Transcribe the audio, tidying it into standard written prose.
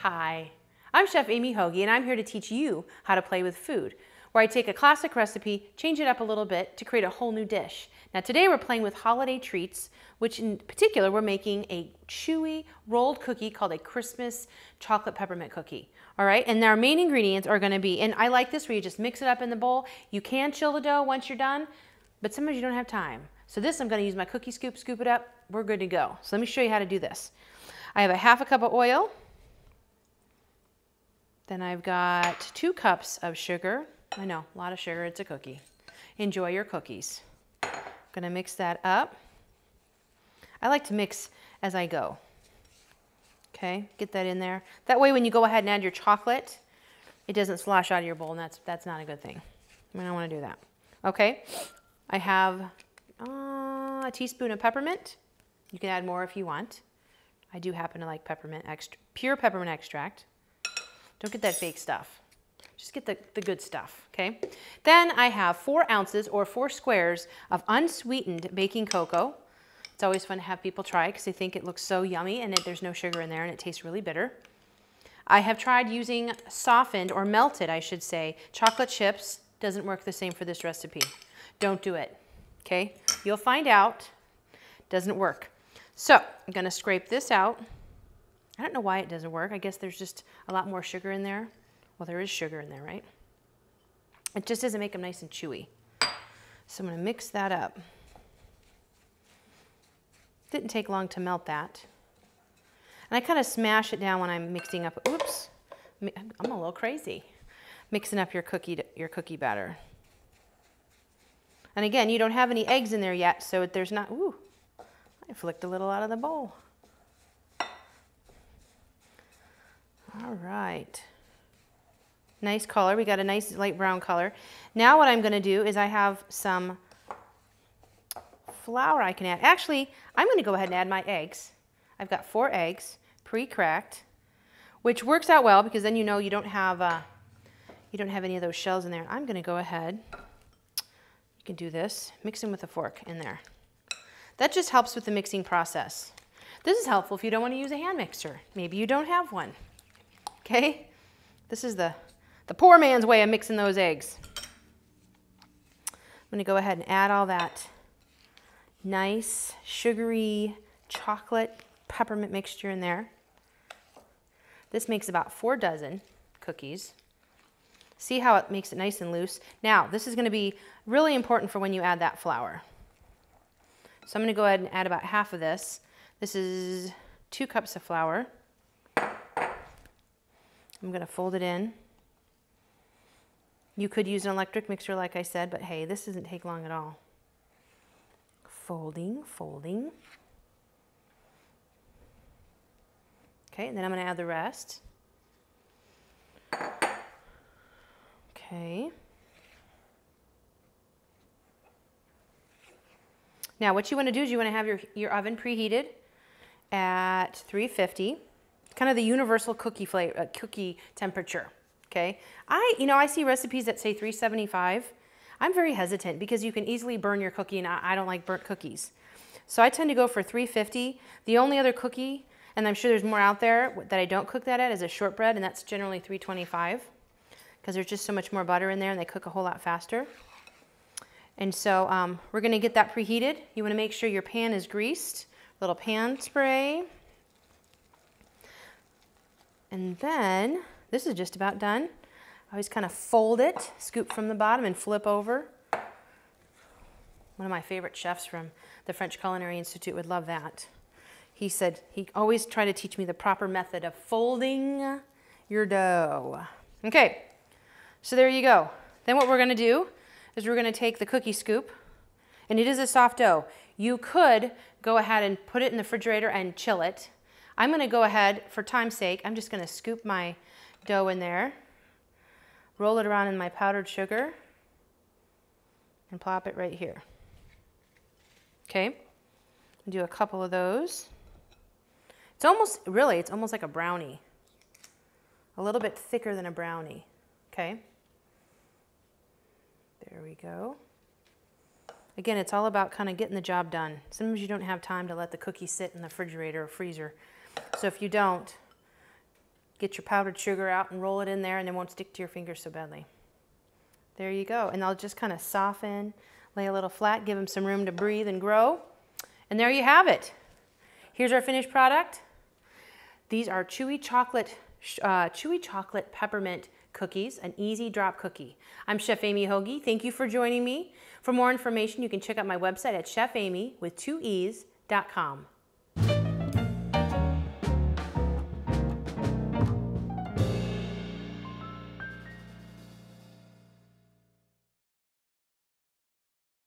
Hi, I'm Chef Amee Hoge, and I'm here to teach you how to play with food, where I take a classic recipe, change it up a little bit to create a whole new dish. Now today we're playing with holiday treats, which in particular we're making a chewy rolled cookie called a Christmas chocolate peppermint cookie. All right, and our main ingredients are going to be, and I like this where you just mix it up in the bowl. You can chill the dough once you're done, but sometimes you don't have time. So this, I'm going to use my cookie scoop, scoop it up. We're good to go. So let me show you how to do this. I have a half a cup of oil. Then I've got 2 cups of sugar. I know, a lot of sugar, it's a cookie. Enjoy your cookies. I'm gonna mix that up. I like to mix as I go. Okay, get that in there. That way when you go ahead and add your chocolate, it doesn't slosh out of your bowl, and that's not a good thing. We don't wanna do that. Okay, I have a teaspoon of peppermint. You can add more if you want. I do happen to like peppermint pure peppermint extract. Don't get that fake stuff. Just get the good stuff, okay? Then I have 4 ounces or 4 squares of unsweetened baking cocoa. It's always fun to have people try because they think it looks so yummy and there's no sugar in there and it tastes really bitter. I have tried using softened or melted, I should say, chocolate chips. Doesn't work the same for this recipe. Don't do it, okay? You'll find out. Doesn't work. So I'm gonna scrape this out. I don't know why it doesn't work. I guess there's just a lot more sugar in there. Well, there is sugar in there, right? It just doesn't make them nice and chewy. So I'm gonna mix that up. Didn't take long to melt that. And I kind of smash it down when I'm mixing up. Oops, I'm a little crazy. Mixing up your cookie batter. And again, you don't have any eggs in there yet, so there's not, ooh, I flicked a little out of the bowl. All right, nice color. We got a nice light brown color. Now what I'm gonna do is I have some flour I can add. Actually, I'm gonna go ahead and add my eggs. I've got 4 eggs, pre-cracked, which works out well because then you know you don't have any of those shells in there. I'm gonna go ahead, you can do this, mix them with a fork in there. That just helps with the mixing process. This is helpful if you don't wanna use a hand mixer. Maybe you don't have one. Okay, this is the poor man's way of mixing those eggs. I'm gonna go ahead and add all that nice, sugary, chocolate, peppermint mixture in there. This makes about 4 dozen cookies. See how it makes it nice and loose? Now, this is gonna be really important for when you add that flour. So I'm gonna go ahead and add about half of this. This is 2 cups of flour. I'm gonna fold it in. You could use an electric mixer like I said, but hey, this doesn't take long at all. Folding, folding. Okay, and then I'm gonna add the rest. Okay. Now what you wanna do is you wanna have your oven preheated at 350. Kind of the universal cookie temperature, okay? I see recipes that say 375. I'm very hesitant because you can easily burn your cookie, and I don't like burnt cookies. So I tend to go for 350. The only other cookie, and I'm sure there's more out there that I don't cook that at, is a shortbread, and that's generally 325 because there's just so much more butter in there and they cook a whole lot faster. And so we're gonna get that preheated. You wanna make sure your pan is greased. Little pan spray. And then, this is just about done. I always kind of fold it, scoop from the bottom and flip over. One of my favorite chefs from the French Culinary Institute would love that. He said he always tried to teach me the proper method of folding your dough. Okay, so there you go. Then what we're gonna do is we're gonna take the cookie scoop, and it is a soft dough. You could go ahead and put it in the refrigerator and chill it. I'm gonna go ahead, for time's sake, I'm just gonna scoop my dough in there, roll it around in my powdered sugar, and plop it right here. Okay, do a couple of those. It's almost like a brownie. A little bit thicker than a brownie, okay? There we go. Again, it's all about kind of getting the job done. Sometimes you don't have time to let the cookie sit in the refrigerator or freezer. So if you don't, Get your powdered sugar out and roll it in there, and it won't stick to your fingers so badly. There you go. And I'll just kind of soften, lay a little flat, give them some room to breathe and grow. And there you have it. Here's our finished product. These are chewy chocolate peppermint cookies, an easy drop cookie. I'm Chef Amee Hoge. Thank you for joining me. For more information, you can check out my website at chefamee with 2 e's.com.